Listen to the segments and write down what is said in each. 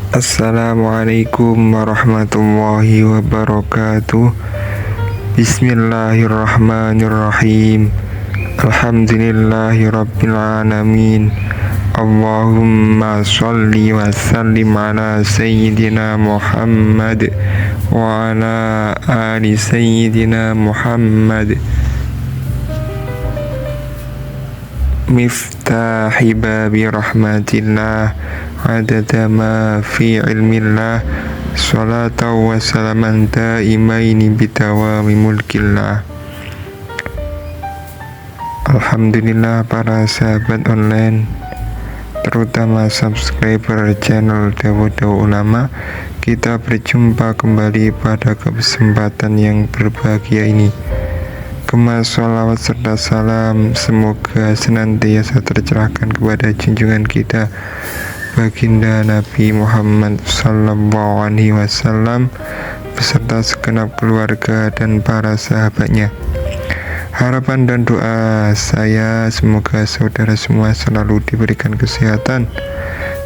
Assalamualaikum warahmatullahi wabarakatuh. Bismillahirrahmanirrahim. Alhamdulillahi rabbil alamin. Allahumma sholli wa sallim ala sayyidina Muhammad wa ala ali sayyidina Muhammad. Miftahi babi rahmatillah adada ma fi ilmillah salatan wa salaman daimaini bidawami mulkillah. Alhamdulillah para sahabat online, terutama subscriber channel Dawo Ulama, kita berjumpa kembali pada kesempatan yang berbahagia ini. Kemas sholawat serta salam semoga senantiasa tercerahkan kepada junjungan kita baginda Nabi Muhammad sallallahu alaihi wasallam beserta segenap keluarga dan para sahabatnya. Harapan dan doa saya semoga saudara semua selalu diberikan kesehatan,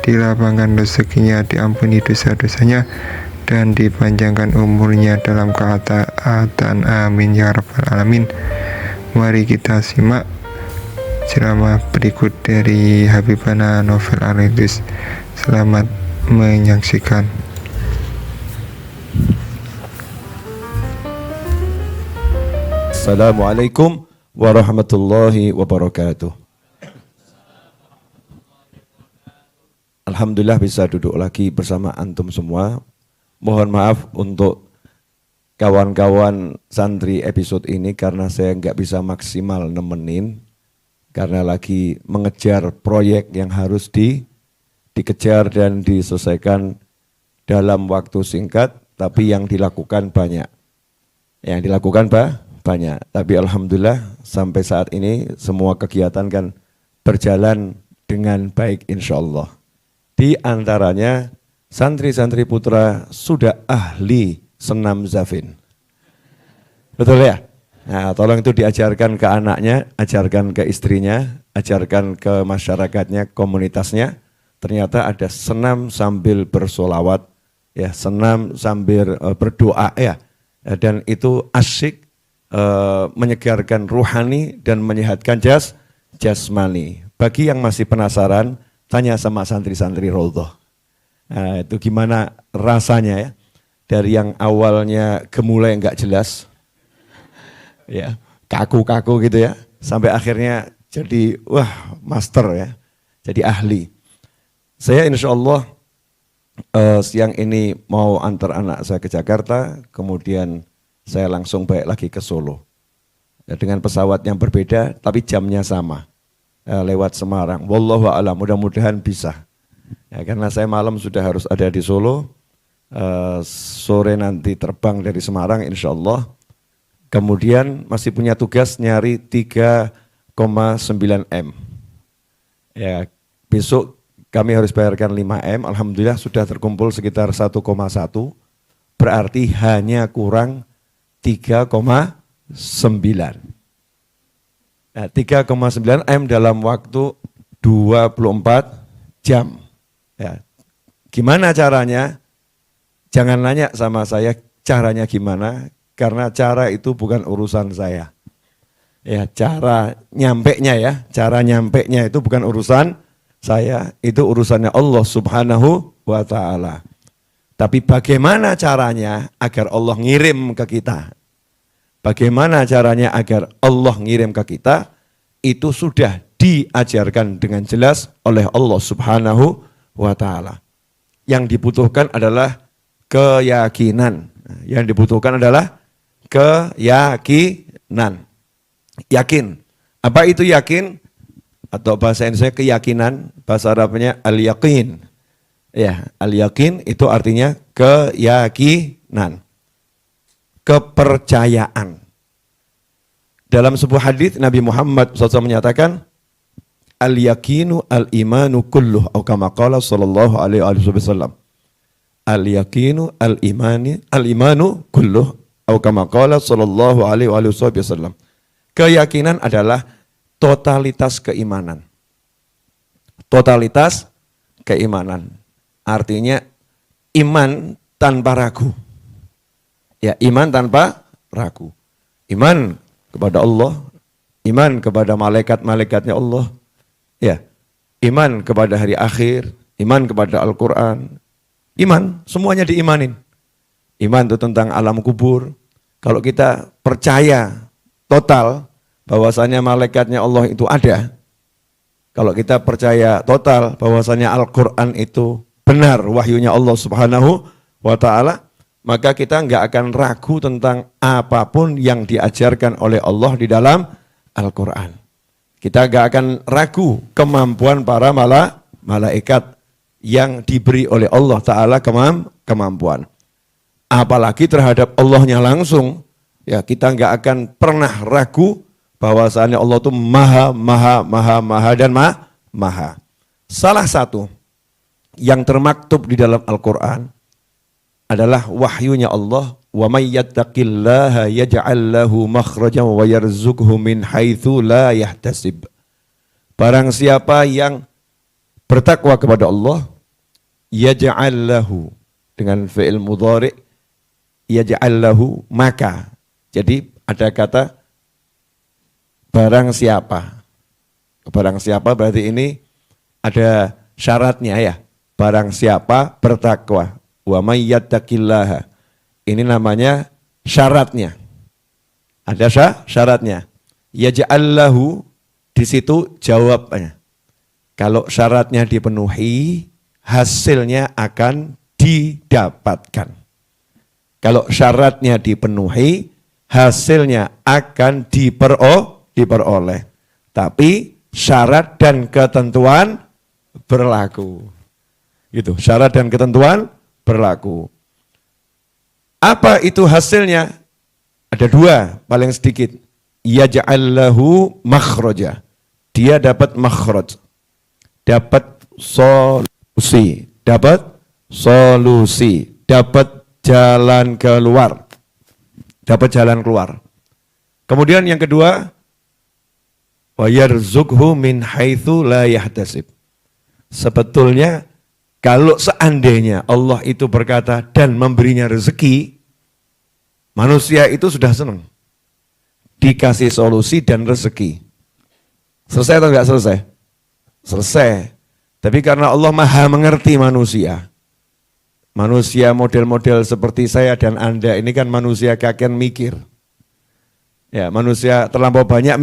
dilapangkan rezekinya, diampuni dosa-dosanya, dan dipanjangkan umurnya dalam ketaatan, amin ya rabbal alamin. Mari kita simak ceramah berikut dari Habibana Novel Aridus. Selamat menyaksikan. Assalamualaikum warahmatullahi wabarakatuh. Alhamdulillah bisa duduk lagi bersama antum semua. Mohon maaf untuk kawan-kawan santri episode ini karena saya nggak bisa maksimal nemenin karena lagi mengejar proyek yang harus dikejar dan diselesaikan dalam waktu singkat, tapi yang dilakukan banyak. Banyak. Tapi alhamdulillah sampai saat ini semua kegiatan kan berjalan dengan baik insya Allah. Di antaranya santri-santri putra sudah ahli senam zafin. Betul ya? Nah, tolong itu diajarkan ke anaknya, ajarkan ke istrinya, ajarkan ke masyarakatnya, komunitasnya. Ternyata ada senam sambil bersolawat, ya, senam sambil berdoa ya. Dan itu asyik, menyegarkan ruhani dan menyehatkan jasmani. Bagi yang masih penasaran, tanya sama santri-santri Raudhah. Nah, itu gimana rasanya ya, dari yang awalnya gemulai nggak jelas, ya kaku-kaku gitu ya, sampai akhirnya jadi wah master ya, jadi ahli. Saya insya Allah siang ini mau antar anak saya ke Jakarta, kemudian saya langsung balik lagi ke Solo. Ya, dengan pesawat yang berbeda, tapi jamnya sama, lewat Semarang. Wallahu a'lam, mudah-mudahan bisa. Ya, karena saya malam sudah harus ada di Solo, sore nanti terbang dari Semarang insya Allah. Kemudian masih punya tugas nyari 3,9 M. Ya, besok kami harus bayarkan 5 M, alhamdulillah sudah terkumpul sekitar 1,1, berarti hanya kurang 3,9. Nah, 3,9 M dalam waktu 24 jam. Ya. Gimana caranya? Jangan nanya sama saya caranya gimana, karena cara itu bukan urusan saya. Ya, cara nyampenya itu bukan urusan saya, itu urusannya Allah Subhanahu wa Ta'ala. Tapi bagaimana caranya agar Allah ngirim ke kita? Bagaimana caranya agar Allah ngirim ke kita? Itu sudah diajarkan dengan jelas oleh Allah Subhanahu wa Ta'ala. Yang dibutuhkan adalah keyakinan. Yang dibutuhkan adalah keyakinan. Yakin. Apa itu yakin? Atau bahasa Indonesia keyakinan, bahasa Arabnya al-yaqin. Ya, al-yaqin itu artinya keyakinan. Kepercayaan. Dalam sebuah hadis Nabi Muhammad SAW menyatakan, al-yaqinu al-imanu kulluh, atau kama qala sallallahu alaihi wasallam. Al-yaqinu al-imanu kulluh, atau kama qala sallallahu alaihi wasallam. Keyakinan adalah totalitas keimanan. Totalitas keimanan. Artinya iman tanpa ragu. Ya, iman tanpa ragu. Iman kepada Allah, iman kepada malaikat-malaikatnya Allah, ya, iman kepada hari akhir, iman kepada Al-Quran, iman, semuanya diimanin. Iman itu tentang alam kubur. Kalau kita percaya total bahwasanya malaikatnya Allah itu ada, kalau kita percaya total bahwasanya Al-Quran itu benar wahyunya Allah Subhanahu wa ta'ala, maka kita enggak akan ragu tentang apapun yang diajarkan oleh Allah di dalam Al-Quran. Kita enggak akan ragu kemampuan para malaikat yang diberi oleh Allah Ta'ala kemampuan. Apalagi terhadap Allahnya langsung, ya kita enggak akan pernah ragu bahwasanya Allah itu maha dan maha. Salah satu yang termaktub di dalam Al-Quran adalah wahyunya Allah, wa may yattaqillaha yaj'al lahu makhrajan wa yarzuqhu min haitsu la yahtasib. Barang siapa yang bertakwa kepada Allah, yaj'al lahu, dengan fi'il mudhari', yaj'al lahu, maka. Jadi ada kata barang siapa. Barang siapa berarti ini ada syaratnya ya. Barang siapa bertakwa. Wa may yattaqillaha. Ini namanya syaratnya. Ada syaratnya. Yaj'al lahu, di situ jawabnya. Kalau syaratnya dipenuhi, hasilnya akan didapatkan. Kalau syaratnya dipenuhi, hasilnya akan diperoleh. Tapi syarat dan ketentuan berlaku. Gitu, syarat dan ketentuan berlaku. Apa itu hasilnya? Ada dua paling sedikit. Yaj'al lahu makhraja. Dia dapat makhraj. Dapat solusi. Dapat jalan keluar. Dapat jalan keluar. Kemudian yang kedua, wa yarzuqhu min haitsu la yahtasib. Sebetulnya kalau seandainya Allah itu berkata dan memberinya rezeki, manusia itu sudah senang. Dikasih solusi dan rezeki. Selesai atau enggak selesai? Selesai. Tapi karena Allah maha mengerti manusia. Manusia model-model seperti saya dan Anda ini kan manusia kaken mikir. Ya, manusia terlampau banyak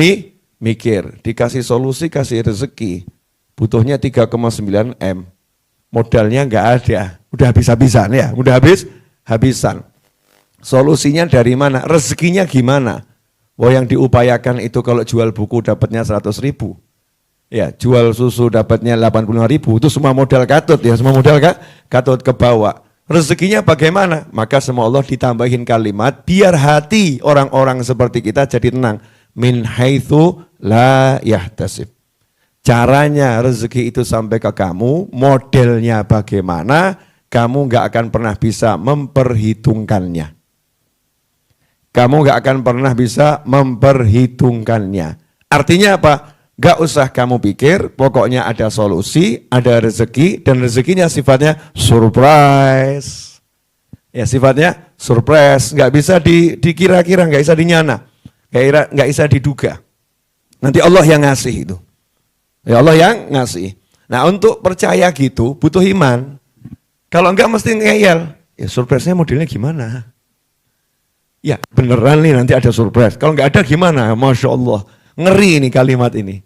mikir. Dikasih solusi, kasih rezeki. Butuhnya 3,9 M. Modalnya enggak ada, udah habis-habisan ya, udah habis-habisan. Solusinya dari mana? Rezekinya gimana? Wah, yang diupayakan itu kalau jual buku dapatnya 100.000. Ya, jual susu dapatnya 85.000. Itu semua modal katut ya, semua modal katut ke bawah. Rezekinya bagaimana? Maka sama Allah ditambahin kalimat biar hati orang-orang seperti kita jadi tenang. Min haitsu la yahtasib. Caranya rezeki itu sampai ke kamu, modelnya bagaimana, kamu gak akan pernah bisa memperhitungkannya. Kamu gak akan pernah bisa memperhitungkannya. Artinya apa? Gak usah kamu pikir, pokoknya ada solusi, ada rezeki, dan rezekinya sifatnya surprise. Ya, sifatnya surprise, gak bisa dikira-kira, gak bisa dinyana, gak bisa diduga. Nanti Allah yang ngasih itu. Ya Allah yang ngasih. Nah, untuk percaya gitu butuh iman. Kalau enggak mesti ngeyel. Ya surprise-nya modelnya gimana? Ya beneran nih nanti ada surprise. Kalau enggak ada gimana? Masya Allah. Ngeri ini kalimat ini.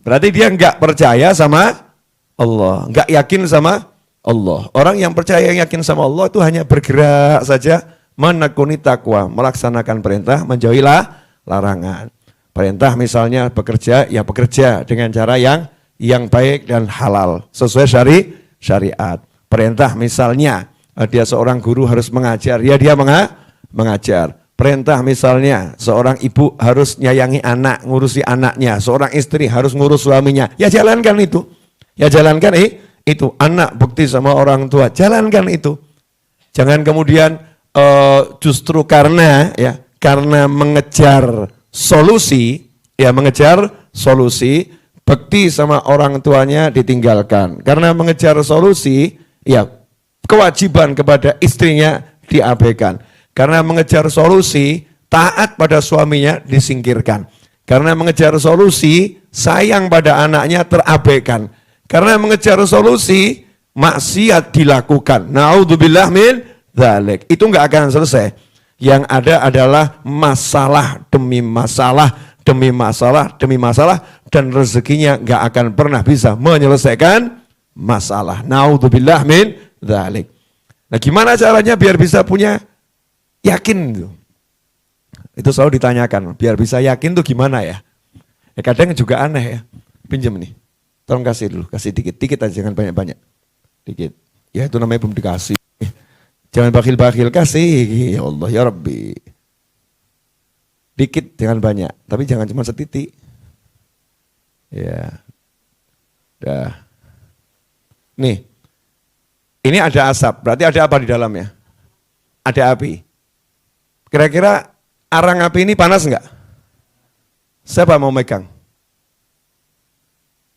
Berarti dia enggak percaya sama Allah. Enggak yakin sama Allah. Orang yang percaya yakin sama Allah itu hanya bergerak saja. Menekuni takwa. Melaksanakan perintah, menjauhi larangan. Perintah misalnya bekerja, ya bekerja dengan cara yang baik dan halal, sesuai syariat. Perintah misalnya dia seorang guru harus mengajar, ya dia mengajar. Perintah misalnya seorang ibu harus nyayangi anak, ngurusi anaknya. Seorang istri harus ngurus suaminya, ya jalankan itu. Ya jalankan itu. Anak bukti sama orang tua, jalankan itu. Jangan kemudian justru karena mengejar solusi, bekti sama orang tuanya ditinggalkan. Karena mengejar solusi, ya kewajiban kepada istrinya diabaikan. Karena mengejar solusi, taat pada suaminya disingkirkan. Karena mengejar solusi, sayang pada anaknya terabaikan. Karena mengejar solusi, maksiat dilakukan. Naudzubillah min dzalik. Itu enggak akan selesai. Yang ada adalah masalah demi masalah, demi masalah, demi masalah, dan rezekinya enggak akan pernah bisa menyelesaikan masalah. Naudzubillah min dzalik. Nah, gimana caranya biar bisa punya yakin itu? Itu selalu ditanyakan, biar bisa yakin tuh gimana ya? Kadang juga aneh ya. Pinjam nih. Tolong kasih dulu, kasih dikit-dikit aja, jangan banyak-banyak. Dikit. Ya itu namanya belum dikasih. Jangan bakhil-bakhil, kasih. Ya Allah, ya Rabbi. Dikit, jangan banyak. Tapi jangan cuma setitik. Ya. Dah. Nih. Ini ada asap, berarti ada apa di dalamnya? Ada api. Kira-kira arang api ini panas enggak? Siapa mau megang?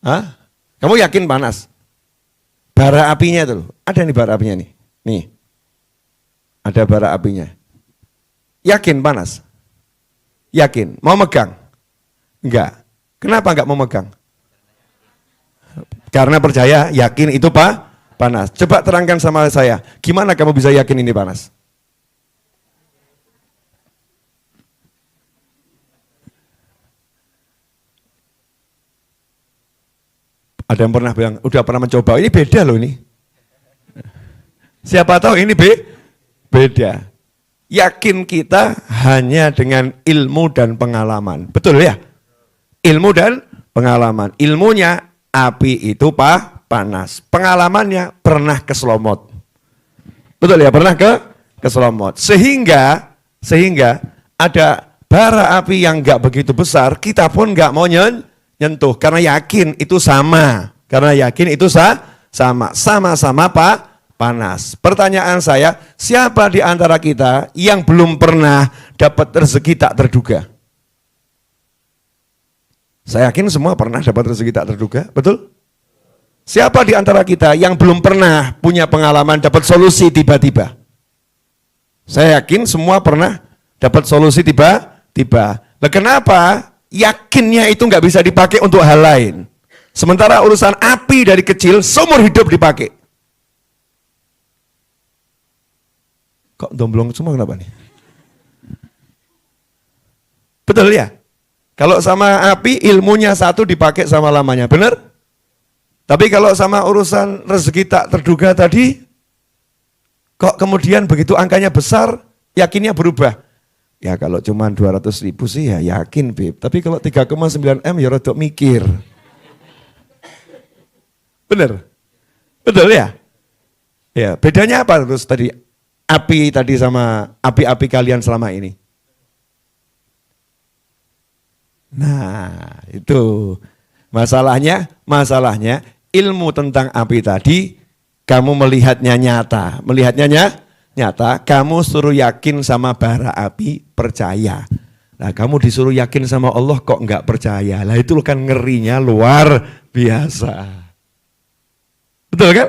Hah? Kamu yakin panas? Bara apinya itu, ada nih bara apinya nih. Nih, ada bara apinya. Yakin panas? Yakin? Mau megang? Enggak. Kenapa enggak mau megang? Karena percaya, yakin itu panas. Coba terangkan sama saya, gimana kamu bisa yakin ini panas? Ada yang pernah bilang, udah pernah mencoba, ini beda loh ini. Siapa tahu ini beda. Yakin kita hanya dengan ilmu dan pengalaman. Betul ya? Ilmu dan pengalaman. Ilmunya api itu panas. Pengalamannya pernah keselomot. Betul ya? Pernah keselomot. Sehingga ada bara api yang enggak begitu besar, kita pun enggak mau nyentuh karena yakin itu sama. Karena yakin itu sama. Sama-sama panas. Pertanyaan saya, siapa di antara kita yang belum pernah dapat rezeki tak terduga? Saya yakin semua pernah dapat rezeki tak terduga, betul? Siapa di antara kita yang belum pernah punya pengalaman dapat solusi tiba-tiba? Saya yakin semua pernah dapat solusi tiba-tiba. Nah, kenapa yakinnya itu nggak bisa dipakai untuk hal lain? Sementara urusan api dari kecil seumur hidup dipakai. Kok domblong semua kenapa nih? Betul ya? Kalau sama api ilmunya satu dipakai sama lamanya, benar? Tapi kalau sama urusan rezeki tak terduga tadi, kok kemudian begitu angkanya besar, yakinnya berubah. Ya kalau cuma 200.000 sih ya yakin Beb, tapi kalau 3,9 M ya rodok mikir. Benar? Betul ya? Ya, bedanya apa terus tadi? Api tadi sama api-api kalian selama ini. Nah, itu masalahnya ilmu tentang api tadi kamu melihatnya nyata, kamu suruh yakin sama bara api, percaya. Nah, kamu disuruh yakin sama Allah kok enggak percaya. Lah itu kan ngerinya luar biasa. Betul kan?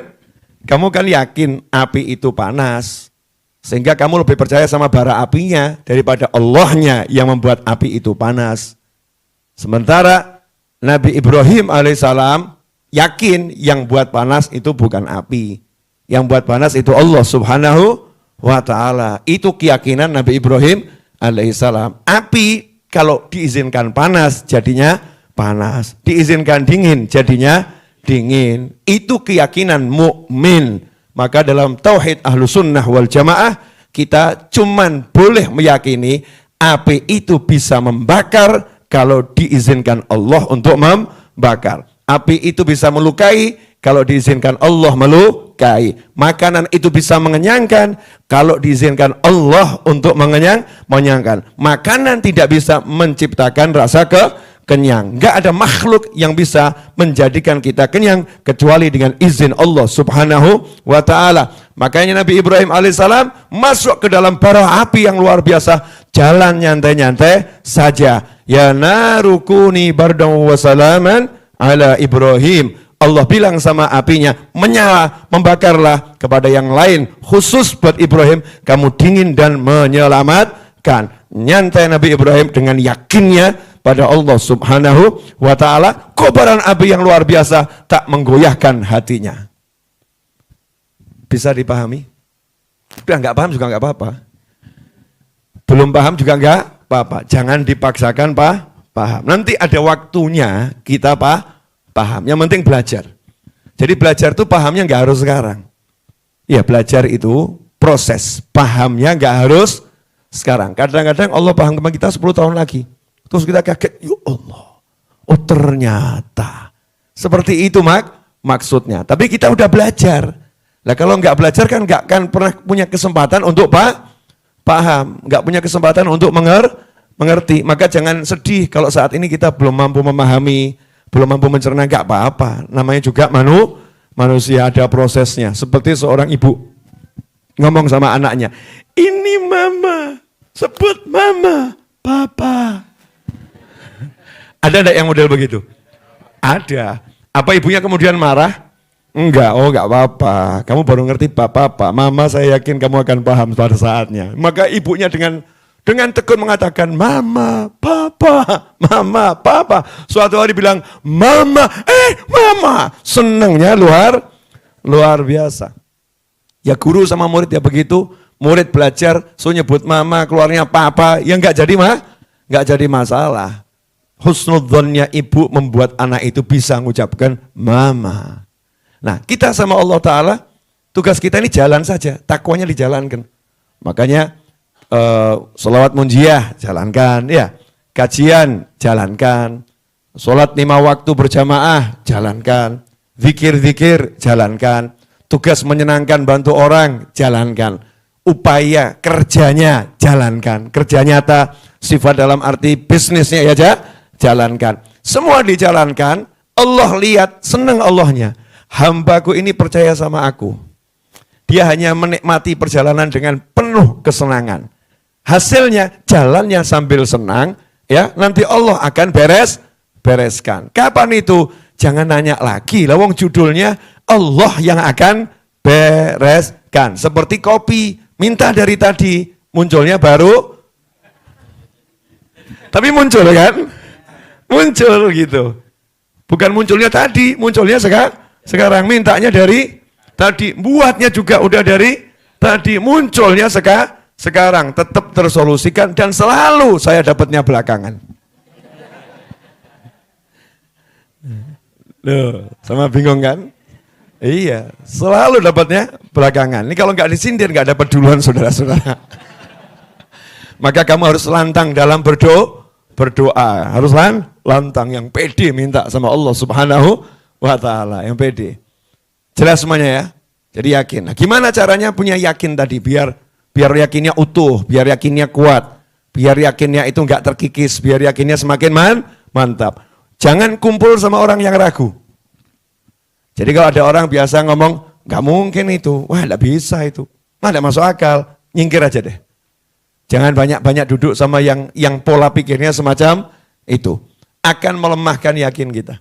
Kamu kan yakin api itu panas, sehingga kamu lebih percaya sama bara apinya daripada Allahnya yang membuat api itu panas. Sementara Nabi Ibrahim alaihissalam yakin yang buat panas itu bukan api. Yang buat panas itu Allah subhanahu wa ta'ala. Itu keyakinan Nabi Ibrahim alaihissalam. Api kalau diizinkan panas jadinya panas. Diizinkan dingin jadinya dingin. Itu keyakinan mukmin. Maka dalam tauhid ahlus sunnah wal jamaah kita cuman boleh meyakini api itu bisa membakar kalau diizinkan Allah untuk membakar. Api itu bisa melukai kalau diizinkan Allah melukai. Makanan itu bisa mengenyangkan kalau diizinkan Allah untuk mengenyangkan. Makanan tidak bisa menciptakan rasa kenyang. Enggak ada makhluk yang bisa menjadikan kita kenyang kecuali dengan izin Allah subhanahu wa ta'ala. Makanya Nabi Ibrahim alaihissalam masuk ke dalam bara api yang luar biasa. Jalan nyantai-nyantai saja. Ya narukuni bardan wa salaman ala Ibrahim. Allah bilang sama apinya, menyala, membakarlah. Kepada yang lain, khusus buat Ibrahim, kamu dingin dan menyelamatkan. Nyantai Nabi Ibrahim dengan yakinnya pada Allah subhanahu wa ta'ala. Kobaran api yang luar biasa tak menggoyahkan hatinya. Bisa dipahami? Udah nggak paham juga nggak apa-apa. Belum paham juga nggak apa-apa. Jangan dipaksakan paham. Nanti ada waktunya kita paham. Yang penting belajar. Jadi belajar itu pahamnya nggak harus sekarang. Ya belajar itu proses. Pahamnya nggak harus sekarang. Kadang-kadang Allah paham sama kita 10 tahun lagi. Terus kita kaget, ya Allah. Oh ternyata. Seperti itu maksudnya. Tapi kita udah belajar. Nah kalau nggak belajar kan nggak akan pernah punya kesempatan untuk paham. Nggak punya kesempatan untuk mengerti. Maka jangan sedih kalau saat ini kita belum mampu memahami, belum mampu mencerna, nggak apa-apa. Namanya juga manusia, ada prosesnya. Seperti seorang ibu ngomong sama anaknya, ini mama, sebut mama, papa. Ada enggak yang model begitu? Ada. Apa ibunya kemudian marah? Enggak, oh enggak apa-apa. Kamu baru ngerti papa, mama saya yakin kamu akan paham pada saatnya. Maka ibunya dengan tekun mengatakan, mama, papa. Suatu hari bilang, mama. Senangnya luar biasa. Ya guru sama murid ya begitu. Murid belajar, so nyebut mama, keluarnya papa. Ya enggak jadi masalah. Husnudzonnya ibu membuat anak itu bisa mengucapkan mama. Nah kita sama Allah Ta'ala, tugas kita ini jalan saja. Takwanya dijalankan. Makanya sholawat munjiah jalankan, ya. Kajian jalankan, sholat 5 waktu berjamaah jalankan, zikir jalankan, tugas menyenangkan bantu orang jalankan, upaya kerjanya jalankan, kerja nyata sifat dalam arti bisnisnya ya jalankan, semua dijalankan. Allah lihat senang Allahnya, hambaku ini percaya sama aku, dia hanya menikmati perjalanan dengan penuh kesenangan. Hasilnya jalannya sambil senang, ya nanti Allah akan bereskan. Kapan itu? Jangan nanya lagi. Lawang judulnya Allah yang akan bereskan. Seperti kopi, minta dari tadi, munculnya baru. Tapi muncul kan? Muncul gitu. Bukan munculnya tadi, munculnya sekarang. Mintanya dari tadi, buatnya juga udah dari tadi, munculnya sekarang tetap tersolusikan dan selalu saya dapatnya belakangan. Loh, sama bingung kan? Iya, selalu dapatnya belakangan. Ini kalau nggak disindir nggak dapat duluan saudara-saudara. Maka kamu harus lantang dalam berdoa. Harus lantang yang pede minta sama Allah Subhanahu wa Ta'ala, yang pede. Jelas semuanya ya? Jadi yakin. Nah, gimana caranya punya yakin tadi biar yakinnya utuh, biar yakinnya kuat, biar yakinnya itu enggak terkikis, biar yakinnya semakin mantap. Jangan kumpul sama orang yang ragu. Jadi kalau ada orang biasa ngomong, nggak mungkin itu, wah nggak bisa itu, nggak masuk akal, nyingkir aja deh. Jangan banyak-banyak duduk sama yang pola pikirnya semacam itu. Akan melemahkan yakin kita.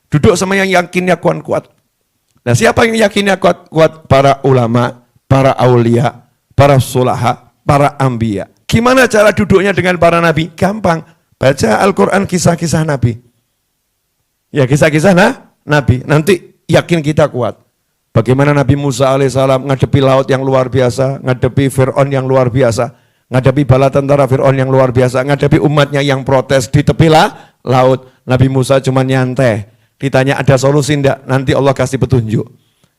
Duduk sama yang yakinnya kuat-kuat. Nah siapa yang yakinnya kuat-kuat? Para ulama, para aulia, para sulaha, para ambia. Gimana cara duduknya dengan para nabi? Gampang. Baca Al-Quran kisah-kisah nabi. Ya kisah-kisah nabi. Nanti yakin kita kuat. Bagaimana Nabi Musa alaihissalam ngadepi laut yang luar biasa, ngadepi Fir'aun yang luar biasa, ngadepi bala tentara Fir'aun yang luar biasa, ngadepi umatnya yang protes di tepi laut. Nabi Musa cuma nyantai. Ditanya ada solusi enggak? Nanti Allah kasih petunjuk.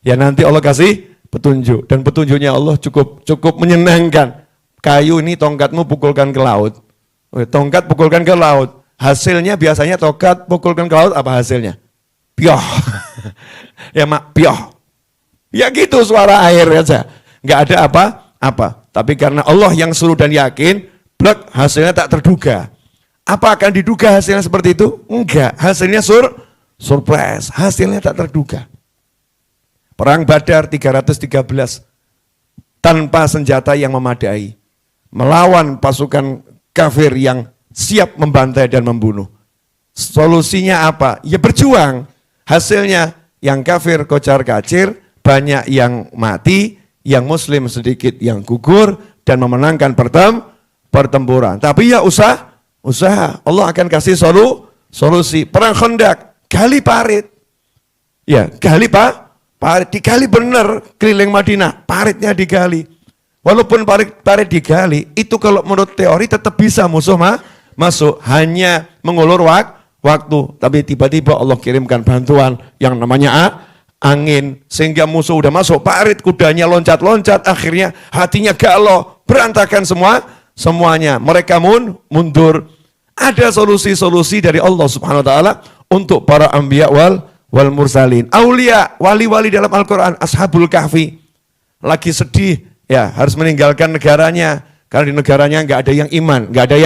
Ya nanti Allah kasih petunjuk. Dan petunjuknya Allah cukup menyenangkan. Kayu ini tongkatmu pukulkan ke laut. Tongkat pukulkan ke laut. Hasilnya biasanya tongkat pukulkan ke laut, apa hasilnya? Pioh. Ya mak, pioh. Ya gitu suara air aja. Nggak ada apa-apa. Tapi karena Allah yang suruh dan yakin, blek, hasilnya tak terduga. Apa akan diduga hasilnya seperti itu? Enggak. Hasilnya surprise. Hasilnya tak terduga. Perang Badar 313 tanpa senjata yang memadai. Melawan pasukan kafir yang siap membantai dan membunuh. Solusinya apa? Ya berjuang. Hasilnya yang kafir kocar kacir, banyak yang mati, yang muslim sedikit yang gugur dan memenangkan pertempuran. Tapi ya usaha. Allah akan kasih solusi. Perang Khandaq, gali parit. Ya, gali parit, digali benar keliling Madinah, paritnya digali. Walaupun parit digali, itu kalau menurut teori tetap bisa musuh masuk, hanya mengulur waktu. Tapi tiba-tiba Allah kirimkan bantuan yang namanya angin, sehingga musuh udah masuk parit, kudanya loncat-loncat, akhirnya hatinya galau, berantakan semuanya. Mereka mundur. Ada solusi-solusi dari Allah Subhanahu wa taala untuk para anbiya wal mursalin. Aulia, wali-wali dalam Al-Qur'an, Ashabul Kahfi lagi sedih, ya harus meninggalkan negaranya karena di negaranya nggak ada yang iman, nggak ada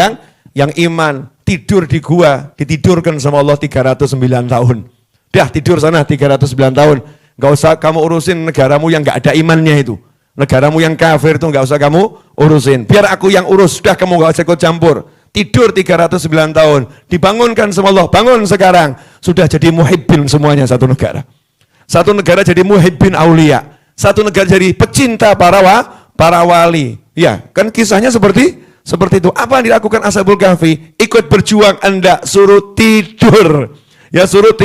yang iman. Tidur di gua, ditidurkan sama Allah 309 tahun. Dah tidur sana 309 tahun. Nggak usah kamu urusin negaramu yang nggak ada imannya itu. Negaramu yang kafir itu nggak usah kamu urusin. Biar aku yang urus, sudah kamu nggak usah ikut campur. Tidur 309 tahun, dibangunkan sama Allah, bangun sekarang. Sudah jadi muhibbin semuanya satu negara. Satu negara jadi muhibbin aulia. Satu negara jadi pecinta para wali. Ya, kan kisahnya seperti itu. Apa yang dilakukan Ashabul Kahfi? Ikut berjuang, Anda suruh tidur. Ya suruh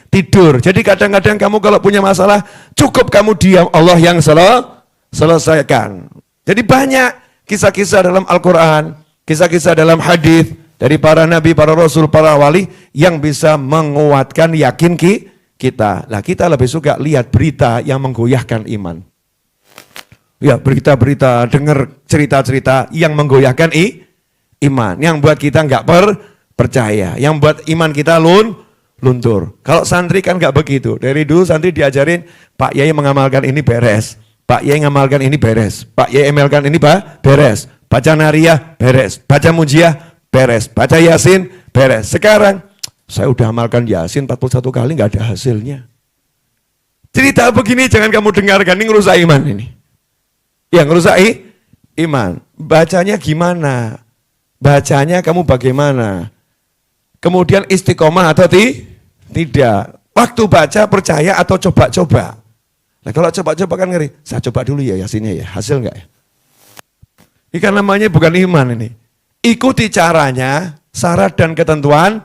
tidur. Jadi kadang-kadang kamu kalau punya masalah, cukup kamu diam, Allah yang selesaikan. Jadi banyak kisah-kisah dalam Al-Quran, kisah-kisah dalam hadis dari para nabi, para rasul, para wali yang bisa menguatkan yakin kita. Nah, kita lebih suka lihat berita yang menggoyahkan iman. Ya, berita-berita, dengar cerita-cerita yang menggoyahkan iman, yang buat kita nggak percaya, yang buat iman kita luntur. Kalau santri kan nggak begitu. Dari dulu santri diajarin, Pak Yai mengamalkan ini beres, Pak Yai mengamalkan ini beres, Pak Yai amalkan ini beres. Baca nariyah beres, baca mujiah beres, baca yasin beres. Sekarang saya udah amalkan yasin 41 kali nggak ada hasilnya. Cerita begini jangan kamu dengarkan, ini ngerusak iman ini. Yang ngerusak iman. Bacanya gimana? Bacanya kamu bagaimana? Kemudian istiqomah atau tidak? Waktu baca percaya atau coba-coba? Nah kalau coba-coba kan ngeri. Saya coba dulu ya yasinnya ya, hasil enggak ya? Ini kan namanya bukan iman ini. Ikuti caranya, syarat dan ketentuan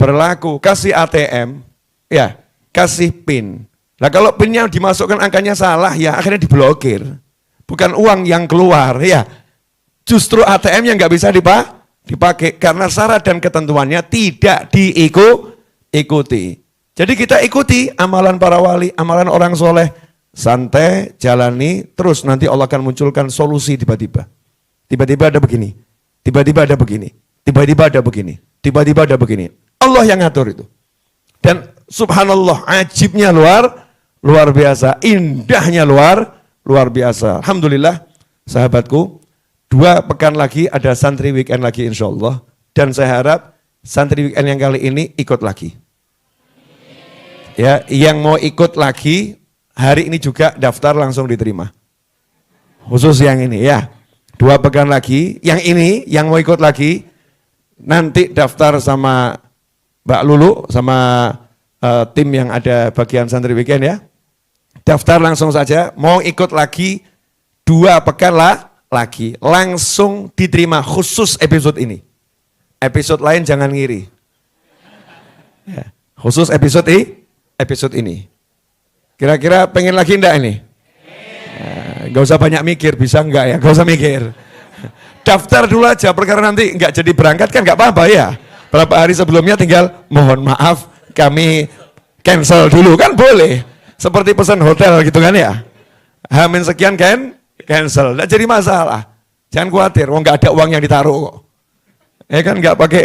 berlaku. Kasih ATM, ya kasih PIN. Nah kalau PIN-nya dimasukkan angkanya salah, ya akhirnya diblokir. Bukan uang yang keluar, ya. Justru ATM yang nggak bisa dipakai karena syarat dan ketentuannya tidak diikuti. Jadi kita ikuti amalan para wali, amalan orang soleh, santai, jalani, terus nanti Allah akan munculkan solusi tiba-tiba. Tiba-tiba ada begini, tiba-tiba ada begini, tiba-tiba ada begini, tiba-tiba ada begini. Allah yang ngatur itu. Dan subhanallah, ajibnya luar biasa, indahnya luar biasa. Alhamdulillah sahabatku, 2 pekan lagi ada santri weekend lagi insya Allah. Dan saya harap santri weekend yang kali ini ikut lagi. Ya, yang mau ikut lagi, hari ini juga daftar langsung diterima. Khusus yang ini ya. 2 pekan lagi, yang ini yang mau ikut lagi, nanti daftar sama Mbak Lulu, sama tim yang ada bagian santri weekend ya. Daftar langsung saja, mau ikut lagi 2 pekan lagi, langsung diterima khusus episode ini. Episode lain jangan ngiri. Ya, khusus episode ini. Kira-kira pengen lagi enggak ini? Gak usah banyak mikir, bisa enggak ya? Gak usah mikir. Daftar dulu aja, perkara nanti enggak jadi berangkat kan enggak apa-apa ya. Berapa hari sebelumnya tinggal mohon maaf kami cancel dulu kan boleh. Seperti pesan hotel gitu kan ya. Hamin sekian kan cancel, enggak jadi masalah. Jangan khawatir, wong enggak ada uang yang ditaruh kok. Kan enggak pakai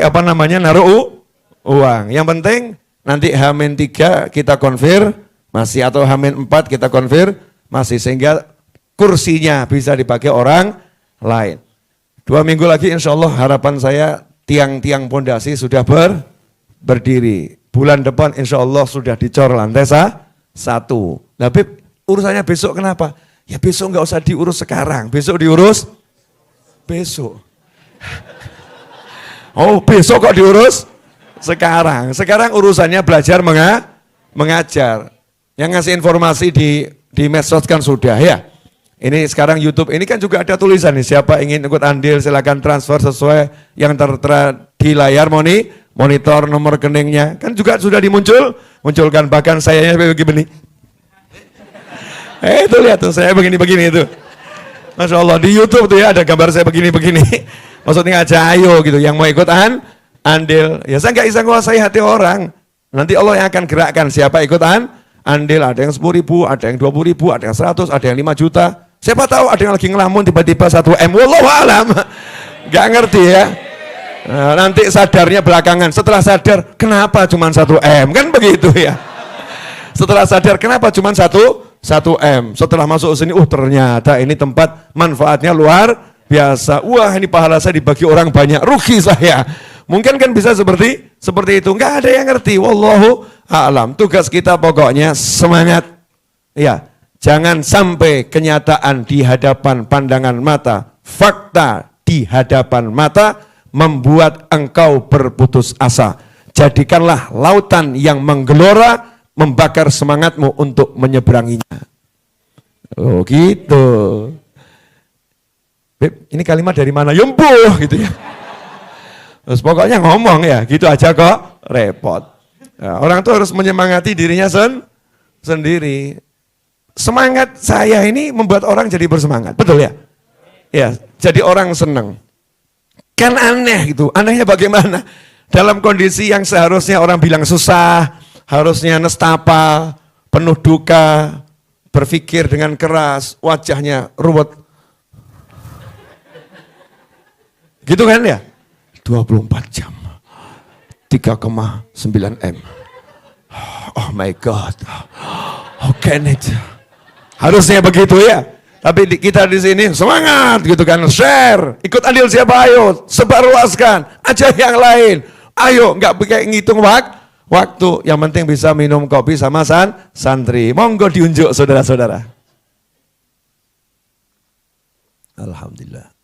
naruh uang. Yang penting nanti Hamin 3 kita konfirmasi atau Hamin 4 kita konfirmasi sehingga kursinya bisa dipakai orang lain. 2 minggu lagi insya Allah harapan saya tiang-tiang pondasi sudah berdiri. Bulan depan insya Allah sudah dicor lantai 1. Nah Bib, urusannya besok kenapa? Ya besok nggak usah diurus sekarang, besok diurus besok. Oh besok kok diurus sekarang? Sekarang urusannya belajar mengajar. Yang ngasih informasi di medsos kan sudah ya. Ini sekarang YouTube ini kan juga ada tulisan nih, siapa ingin ikut andil silakan transfer sesuai yang tertera di layar monitor nomor rekeningnya. Kan juga sudah munculkan, bahkan sayanya begini. Itu lihat tuh saya begini-begini itu. Masya Allah di YouTube tuh ya ada gambar saya begini-begini. Maksudnya aja ayo gitu yang mau ikut andil. Ya saya nggak bisa nguasai hati orang. Nanti Allah yang akan gerakkan siapa ikut andil. Ada yang 10.000, ada yang 20.000, ada yang 100, ada yang 5 juta. Siapa tahu ada yang lagi ngelamun tiba-tiba 1 M. Wallahu alam. Gak ngerti ya. Nah, nanti sadarnya belakangan. Setelah sadar kenapa cuma 1 M. Kan begitu ya. Setelah sadar kenapa cuma 1 M. Setelah masuk sini, ternyata ini tempat manfaatnya luar biasa. Wah ini pahala saya dibagi orang banyak. Rugi saya. Mungkin kan bisa seperti itu. Enggak ada yang ngerti. Wallahu a'lam. Tugas kita pokoknya semangat. Ya, jangan sampai kenyataan di hadapan pandangan mata, fakta di hadapan mata membuat engkau berputus asa. Jadikanlah lautan yang menggelora membakar semangatmu untuk menyeberanginya. Oh gitu. Beb, ini kalimat dari mana? Yumpuh gitu ya. Terus pokoknya ngomong ya, gitu aja kok repot. Nah, orang tuh harus menyemangati dirinya sendiri. Semangat saya ini membuat orang jadi bersemangat, betul ya? Ya, jadi orang senang. Kan aneh gitu, anehnya bagaimana? Dalam kondisi yang seharusnya orang bilang susah, harusnya nestapa, penuh duka, berpikir dengan keras, wajahnya ruwet. Gitu kan ya? 24 jam, 3,9 M. Oh my God, how can it? Harusnya begitu ya. Tapi kita di sini semangat gitu kan, share, ikut andil siapa ayo, sebarluaskan, ajak yang lain. Ayo, nggak pakai ngitung waktu, yang penting bisa minum kopi sama santri. Monggo diunjuk saudara-saudara. Alhamdulillah.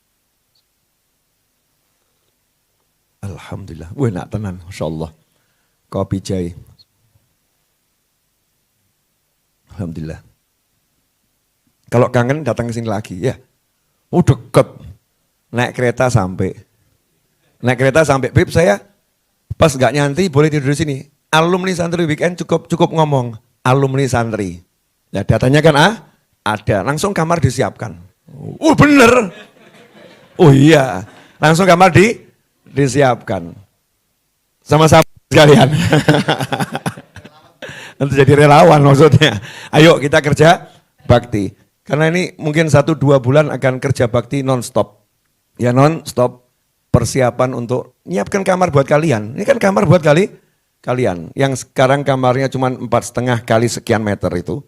Alhamdulillah. Wah, nak tenan, masyaallah. Kopi jahe. Alhamdulillah. Kalau kangen datang ke sini lagi ya. Deket. Naik kereta sampai. Beb saya pas nggak nyanti boleh tidur di sini. Alumni santri weekend cukup ngomong alumni santri. Ya datanya kan ada. Langsung kamar disiapkan. Bener. Oh iya. Langsung kamar disiapkan. Sama-sama sekalian. Nanti jadi relawan maksudnya. Ayo kita kerja bakti. Karena ini mungkin 1-2 bulan akan kerja bakti non-stop. Ya non-stop persiapan untuk nyiapkan kamar buat kalian. Ini kan kamar buat kalian. Yang sekarang kamarnya cuma 4,5 kali sekian meter itu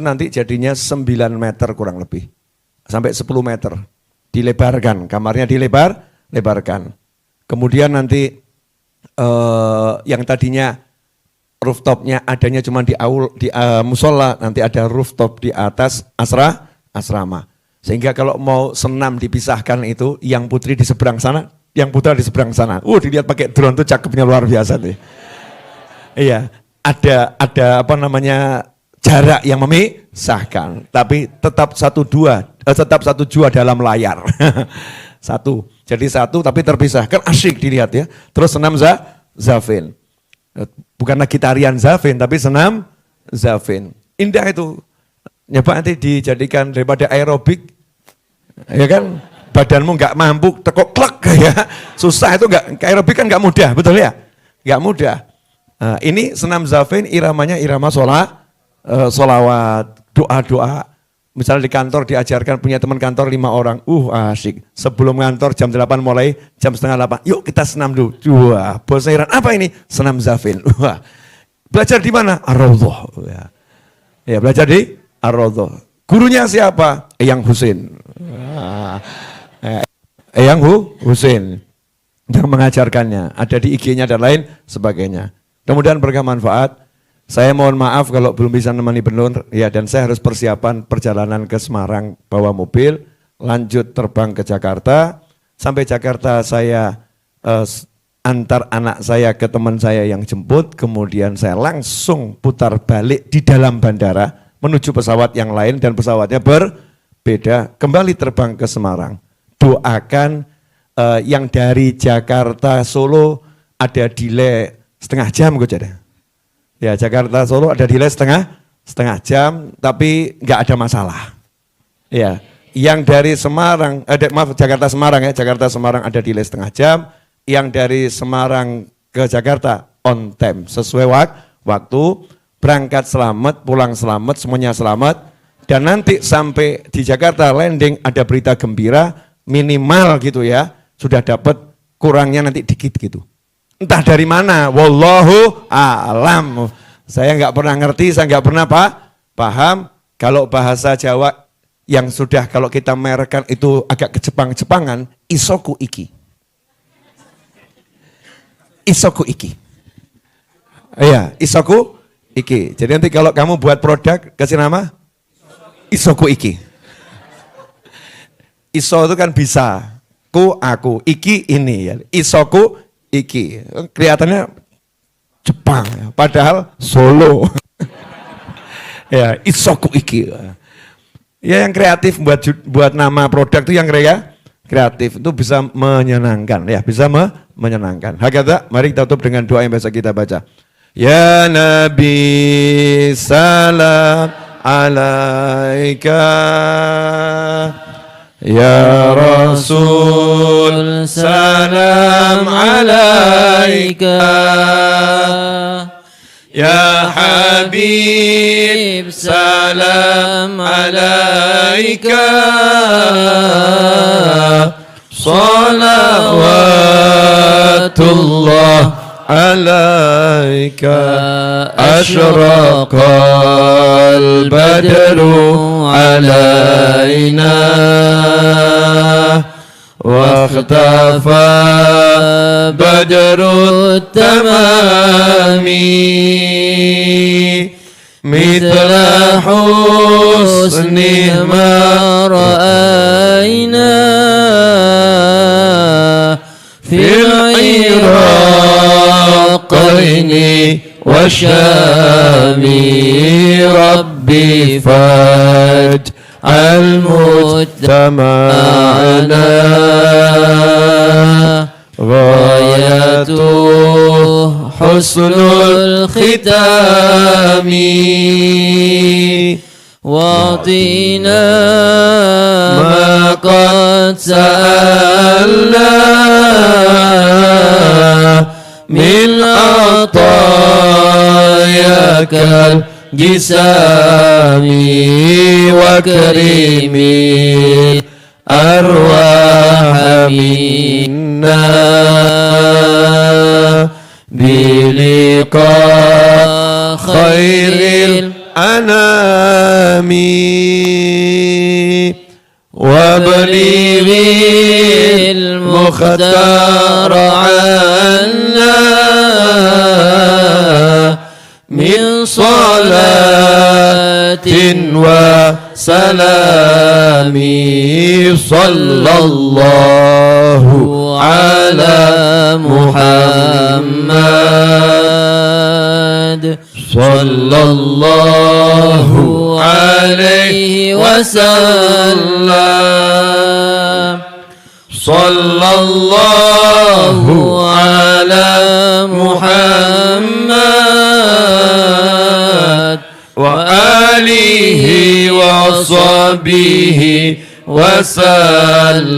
nanti jadinya 9 meter kurang lebih. Sampai 10 meter. Dilebarkan, kamarnya dilebarkan. Kemudian nanti yang tadinya rooftopnya adanya cuma di musola, nanti ada rooftop di atas asrama. Sehingga kalau mau senam dipisahkan itu, yang putri di seberang sana, yang putra di seberang sana. Dilihat pakai drone tuh cakepnya luar biasa tuh. Iya, ada jarak yang memisahkan, tapi tetap satu jua dalam layar. Jadi satu tapi terpisah, kan asyik dilihat ya. Terus senam Zafin. Bukan lagi tarian Zafin, tapi senam Zafin. Indah itu. Nyoba nanti dijadikan daripada aerobik, ya kan? Badanmu nggak mampu, tekok klek ya. Susah itu nggak, aerobik kan nggak mudah, betul ya? Nggak mudah. Nah, ini senam Zafin, iramanya irama solawat, doa-doa. Misalnya di kantor diajarkan, punya teman kantor 5 orang, asyik. Sebelum kantor jam 8 mulai, jam setengah 8, yuk kita senam dulu. Wah, bosnya heran, apa ini? Senam Zafin. Wah, belajar di mana? Ar-Raudhah. Ya, belajar di Ar-Raudhah. Gurunya siapa? Eyang Husin. Eyang Husin yang mengajarkannya. Ada di IG-nya dan lain sebagainya. Mudah-mudahan berkah manfaat. Saya mohon maaf kalau belum bisa menemani Benur, ya, dan saya harus persiapan perjalanan ke Semarang bawa mobil, lanjut terbang ke Jakarta. Sampai Jakarta saya antar anak saya ke teman saya yang jemput, kemudian saya langsung putar balik di dalam bandara menuju pesawat yang lain dan pesawatnya berbeda, kembali terbang ke Semarang. Doakan yang dari Jakarta Solo ada delay setengah jam kok jadi. Ya, Jakarta Solo ada delay setengah jam, tapi nggak ada masalah. Ya, yang dari Semarang, Jakarta Semarang ya, Jakarta Semarang ada delay setengah jam, yang dari Semarang ke Jakarta on time, sesuai waktu, berangkat selamat, pulang selamat, semuanya selamat, dan nanti sampai di Jakarta landing ada berita gembira, minimal gitu ya, sudah dapat kurangnya nanti dikit gitu. Entah dari mana, wallahu a'lam. Saya nggak pernah ngerti, saya nggak pernah paham. Kalau bahasa Jawa yang sudah kalau kita merekkan itu agak ke Jepang-Jepangan, isoku iki. Isoku iki. Iya, isoku iki. Jadi nanti kalau kamu buat produk, kasih nama isoku iki. Iso itu kan bisa, aku, iki ini ya. Isoku iki. Kelihatannya Jepang, padahal Solo. Ya, isoku iki. Ya, yang kreatif buat nama produk itu yang kreatif itu bisa menyenangkan ya, bisa menyenangkan. Hakata, mari kita tutup dengan doa yang biasa kita baca. Ya Nabi salam alaika, ya Rasul salam alaika, ya Habib salam alaika, salawatullah alaika, asyraqal badru alaina, واختفى بدر التمام مثل حسن ما رأينا في العراقين والشام ربي فاج المجتمعنا غايته حسن الختام واعطينا ما قد سألنا من عطاياك جسامي وكريمي أرواح منا بلقاء خير الأنام وبلغ المختار عنا من صلاة وسلام صلى الله على محمد صلى الله عليه وسلم صلى الله على محمد وآله وصحبه وسلم.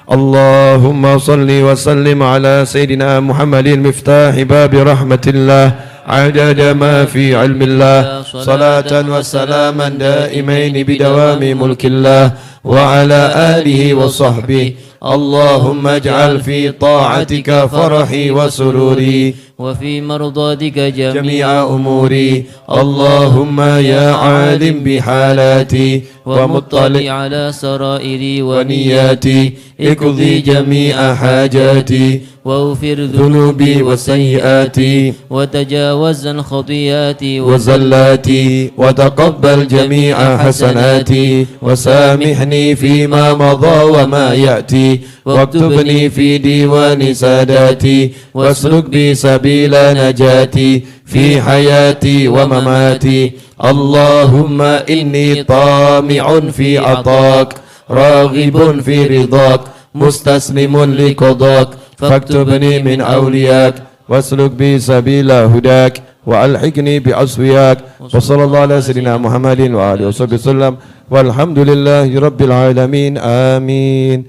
اللهم صل وسلم على سيدنا محمد مفتاح باب رحمة الله عدد ما في علم الله صلاة وسلاما دائمين بدوام ملك الله وعلى آله وصحبه. اللهم اجعل في طاعتك فرحي وسروري وفي مرضاتك جميع أموري. اللهم يا عالم بحالاتي ومطلع على سرائري ونياتي اقضي جميع حاجاتي واغفر ذنوبي وسيئاتي وتجاوز عن خطيئاتي وزلاتي وتقبل جميع حسناتي وسامحني فيما مضى وما يأتي واكتبني في ديوان ساداتي واسلك بي سبيل نجاتي في حياتي ومماتي. اللهم إني طامع في عطاك راغب في رضاك مستسلم لقضاك فاكتبني من أولياك واسلك بي سبيل هداك وألحقني بأصفياك. وصلى الله على سيدنا محمد وآله وصحبه وسلم والحمد لله رب العالمين. آمين.